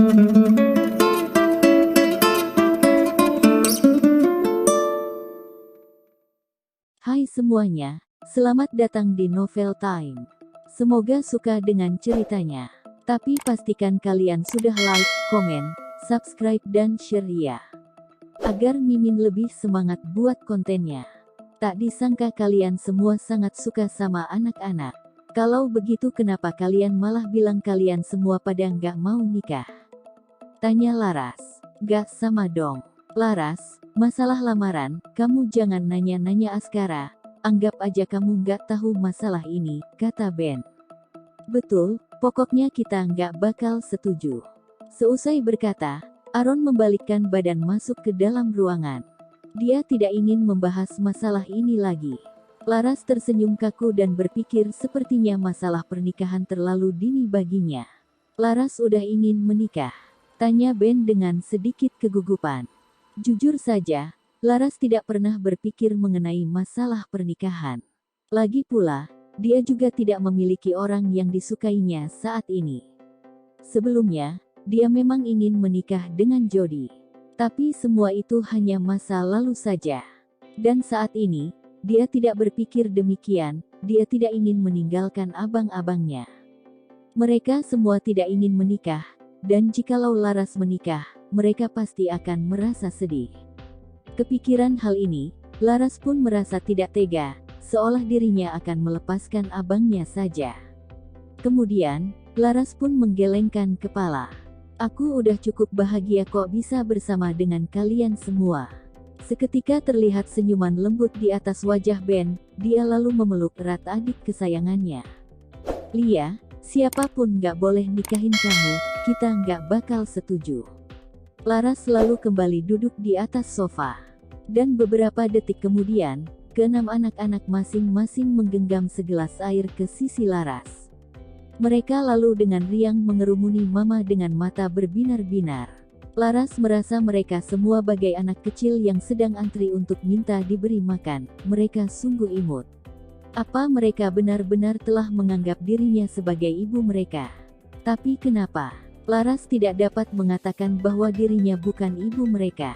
Hai semuanya, selamat datang di Novel Time. Semoga suka dengan ceritanya. Tapi pastikan kalian sudah like, komen, subscribe dan share ya. Agar Mimin lebih semangat buat kontennya. Tak disangka kalian semua sangat suka sama anak-anak. Kalau begitu kenapa kalian malah bilang kalian semua pada nggak mau nikah? Tanya Laras. Gak sama dong. Laras, masalah lamaran, kamu jangan nanya-nanya Askara, anggap aja kamu nggak tahu masalah ini, kata Ben. Betul, pokoknya kita nggak bakal setuju. Seusai berkata, Aaron membalikkan badan masuk ke dalam ruangan. Dia tidak ingin membahas masalah ini lagi. Laras tersenyum kaku dan berpikir sepertinya masalah pernikahan terlalu dini baginya. Laras udah ingin menikah? Tanya Ben dengan sedikit kegugupan. Jujur saja, Laras tidak pernah berpikir mengenai masalah pernikahan. Lagi pula, dia juga tidak memiliki orang yang disukainya saat ini. Sebelumnya, dia memang ingin menikah dengan Jody. Tapi semua itu hanya masa lalu saja. Dan saat ini, dia tidak berpikir demikian, dia tidak ingin meninggalkan abang-abangnya. Mereka semua tidak ingin menikah, dan jikalau Laras menikah, mereka pasti akan merasa sedih. Kepikiran hal ini, Laras pun merasa tidak tega, seolah dirinya akan melepaskan abangnya saja. Kemudian, Laras pun menggelengkan kepala. Aku udah cukup bahagia kok bisa bersama dengan kalian semua. Seketika terlihat senyuman lembut di atas wajah Ben, dia lalu memeluk erat adik kesayangannya. Lia, siapapun gak boleh nikahin kamu, kita gak bakal setuju. Laras lalu kembali duduk di atas sofa. Dan beberapa detik kemudian, keenam anak-anak masing-masing menggenggam segelas air ke sisi Laras. Mereka lalu dengan riang mengerumuni Mama dengan mata berbinar-binar. Laras merasa mereka semua bagai anak kecil yang sedang antri untuk minta diberi makan. Mereka sungguh imut. Apa mereka benar-benar telah menganggap dirinya sebagai ibu mereka? Tapi kenapa Laras tidak dapat mengatakan bahwa dirinya bukan ibu mereka?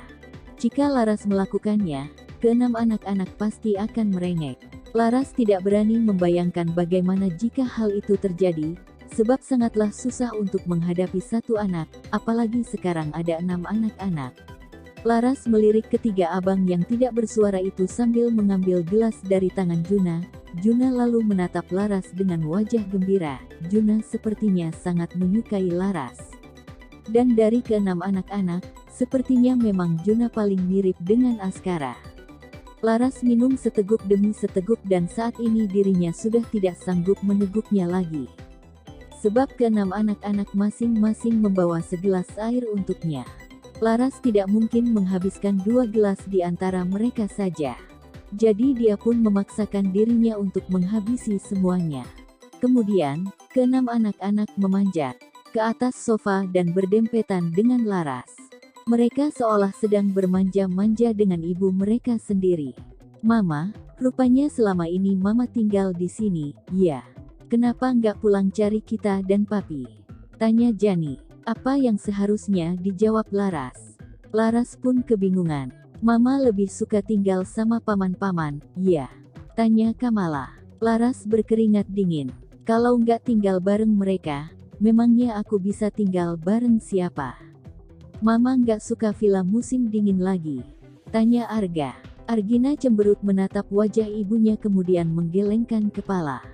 Jika Laras melakukannya, keenam anak-anak pasti akan merengek. Laras tidak berani membayangkan bagaimana jika hal itu terjadi, sebab sangatlah susah untuk menghadapi satu anak, apalagi sekarang ada 6 anak-anak. Laras melirik ketiga abang yang tidak bersuara itu sambil mengambil gelas dari tangan Juna. Juna lalu menatap Laras dengan wajah gembira. Juna sepertinya sangat menyukai Laras. Dan dari keenam anak-anak, sepertinya memang Juna paling mirip dengan Askara. Laras minum seteguk demi seteguk dan saat ini dirinya sudah tidak sanggup meneguknya lagi. Sebab keenam anak-anak masing-masing membawa segelas air untuknya. Laras tidak mungkin menghabiskan 2 gelas di antara mereka saja. Jadi dia pun memaksakan dirinya untuk menghabisi semuanya. Kemudian, keenam anak-anak memanjat ke atas sofa dan berdempetan dengan Laras. Mereka seolah sedang bermanja-manja dengan ibu mereka sendiri. Mama, rupanya selama ini Mama tinggal di sini, ya. Kenapa nggak pulang cari kita dan Papi? Tanya Jani. Apa yang seharusnya dijawab Laras? Laras pun kebingungan. Mama lebih suka tinggal sama paman-paman, ya. Tanya Kamala. Laras berkeringat dingin. Kalau nggak tinggal bareng mereka, memangnya aku bisa tinggal bareng siapa? Mama nggak suka film musim dingin lagi. Tanya Arga. Argina cemberut menatap wajah ibunya kemudian menggelengkan kepala.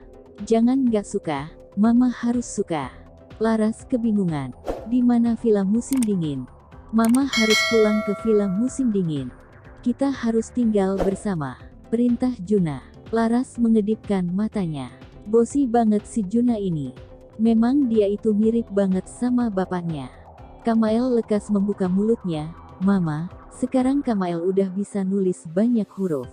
Jangan nggak suka, Mama harus suka. Laras kebingungan. Di mana film musim dingin? Mama harus pulang ke film musim dingin. Kita harus tinggal bersama. Perintah Juna. Laras mengedipkan matanya. Bosi banget si Juna ini. Memang dia itu mirip banget sama bapaknya. Kamael lekas membuka mulutnya. Mama, sekarang Kamael udah bisa nulis banyak huruf.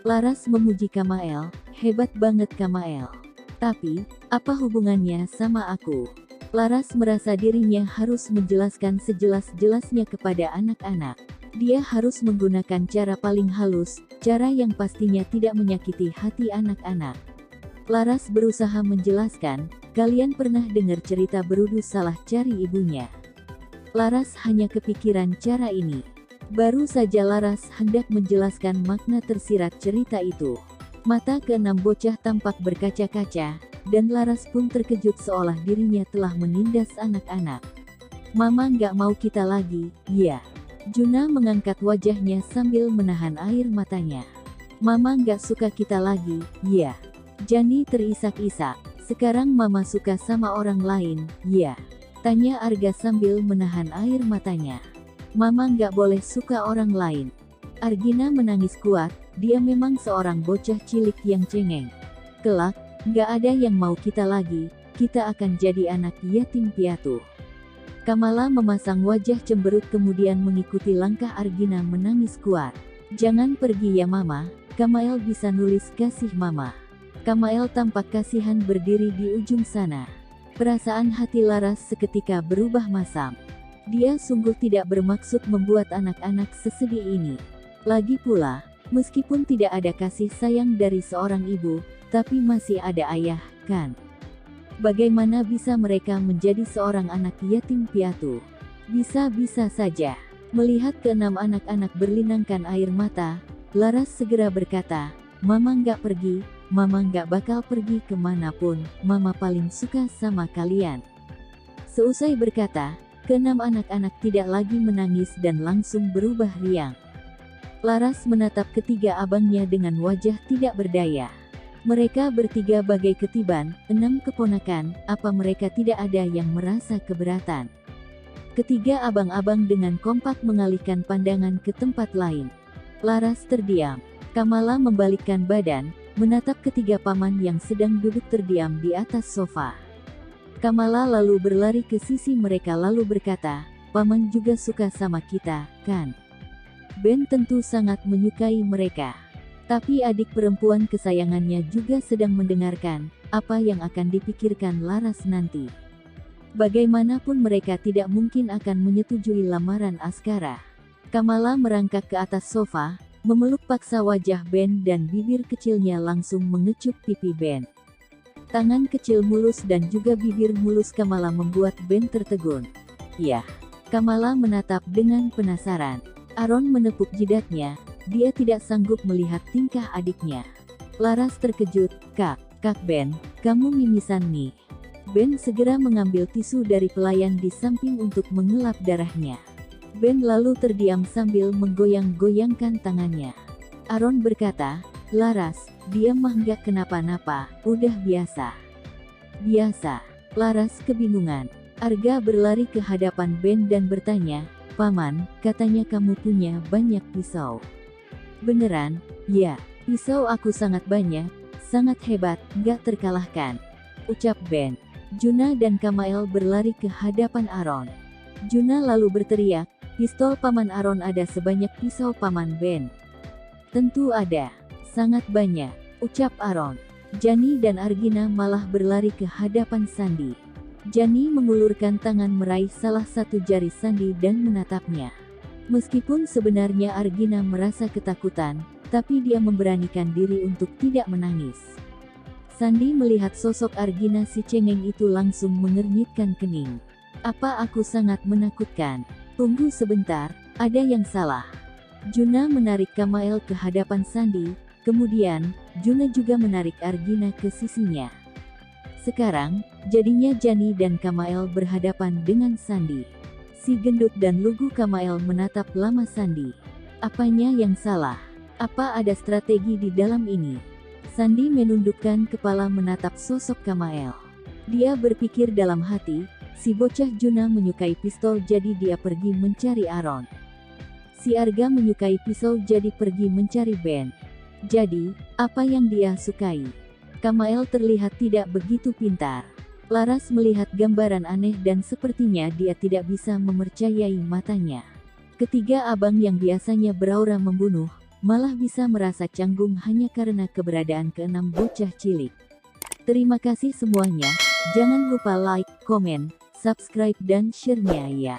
Laras memuji Kamael. Hebat banget Kamael. Tapi, apa hubungannya sama aku? Laras merasa dirinya harus menjelaskan sejelas-jelasnya kepada anak-anak. Dia harus menggunakan cara paling halus, cara yang pastinya tidak menyakiti hati anak-anak. Laras berusaha menjelaskan, kalian pernah dengar cerita Berudu salah cari ibunya? Laras hanya kepikiran cara ini. Baru saja Laras hendak menjelaskan makna tersirat cerita itu. Mata keenam bocah tampak berkaca-kaca, dan Laras pun terkejut seolah dirinya telah menindas anak-anak. Mama nggak mau kita lagi, ya. Juna mengangkat wajahnya sambil menahan air matanya. Mama nggak suka kita lagi, ya. Jani terisak-isak. Sekarang Mama suka sama orang lain, ya. Tanya Arga sambil menahan air matanya. Mama nggak boleh suka orang lain. Argina menangis kuat, dia memang seorang bocah cilik yang cengeng. Kelak, nggak ada yang mau kita lagi, kita akan jadi anak yatim piatu. Kamala memasang wajah cemberut kemudian mengikuti langkah Argina menangis kuat. Jangan pergi ya Mama, Kamael bisa nulis kasih Mama. Kamael tampak kasihan berdiri di ujung sana. Perasaan hati Laras seketika berubah masam. Dia sungguh tidak bermaksud membuat anak-anak sesedih ini. Lagi pula, meskipun tidak ada kasih sayang dari seorang ibu, tapi masih ada ayah, kan? Bagaimana bisa mereka menjadi seorang anak yatim piatu? Bisa-bisa saja. Melihat keenam anak-anak berlinangkan air mata, Laras segera berkata, Mama nggak pergi, Mama nggak bakal pergi kemanapun, Mama paling suka sama kalian. Seusai berkata, keenam anak-anak tidak lagi menangis dan langsung berubah riang. Laras menatap ketiga abangnya dengan wajah tidak berdaya. Mereka bertiga bagai ketiban, 6 keponakan, apa mereka tidak ada yang merasa keberatan? Ketiga abang-abang dengan kompak mengalihkan pandangan ke tempat lain. Laras terdiam. Kamala membalikkan badan, menatap ketiga paman yang sedang duduk terdiam di atas sofa. Kamala lalu berlari ke sisi mereka lalu berkata, Paman juga suka sama kita, kan? Ben tentu sangat menyukai mereka. Tapi adik perempuan kesayangannya juga sedang mendengarkan, apa yang akan dipikirkan Laras nanti. Bagaimanapun mereka tidak mungkin akan menyetujui lamaran Askara. Kamala merangkak ke atas sofa, memeluk paksa wajah Ben dan bibir kecilnya langsung mengecup pipi Ben. Tangan kecil mulus dan juga bibir mulus Kamala membuat Ben tertegun. Ya, Kamala menatap dengan penasaran. Aaron menepuk jidatnya, dia tidak sanggup melihat tingkah adiknya. Laras terkejut, Kak Ben, kamu mimisan nih. Ben segera mengambil tisu dari pelayan di samping untuk mengelap darahnya. Ben lalu terdiam sambil menggoyang-goyangkan tangannya. Aaron berkata, Laras, dia mah nggak kenapa-napa, udah biasa. Biasa. Laras kebingungan. Arga berlari ke hadapan Ben dan bertanya, Paman, katanya kamu punya banyak pisau. Beneran? Ya, pisau aku sangat banyak, sangat hebat, nggak terkalahkan. Ucap Ben. Juna dan Kamael berlari ke hadapan Aaron. Juna lalu berteriak, pistol Paman Aaron ada sebanyak pisau Paman Ben. Tentu ada. Sangat banyak, ucap Aaron. Jani dan Argina malah berlari ke hadapan Sandi. Jani mengulurkan tangan meraih salah satu jari Sandi dan menatapnya. Meskipun sebenarnya Argina merasa ketakutan, tapi dia memberanikan diri untuk tidak menangis. Sandi melihat sosok Argina si cengeng itu langsung mengernyitkan kening. Apa aku sangat menakutkan? Tunggu sebentar, ada yang salah. Juna menarik Kamael ke hadapan Sandi, kemudian, Juna juga menarik Argina ke sisinya. Sekarang, jadinya Jani dan Kamael berhadapan dengan Sandi. Si gendut dan lugu Kamael menatap lama Sandi. Apanya yang salah? Apa ada strategi di dalam ini? Sandi menundukkan kepala menatap sosok Kamael. Dia berpikir dalam hati, si bocah Juna menyukai pistol jadi dia pergi mencari Aaron. Si Arga menyukai pisau jadi pergi mencari Ben. Jadi, apa yang dia sukai? Kamael terlihat tidak begitu pintar. Laras melihat gambaran aneh dan sepertinya dia tidak bisa mempercayai matanya. Ketiga abang yang biasanya beraura membunuh, malah bisa merasa canggung hanya karena keberadaan keenam bocah cilik. Terima kasih semuanya, jangan lupa like, komen, subscribe dan share-nya ya.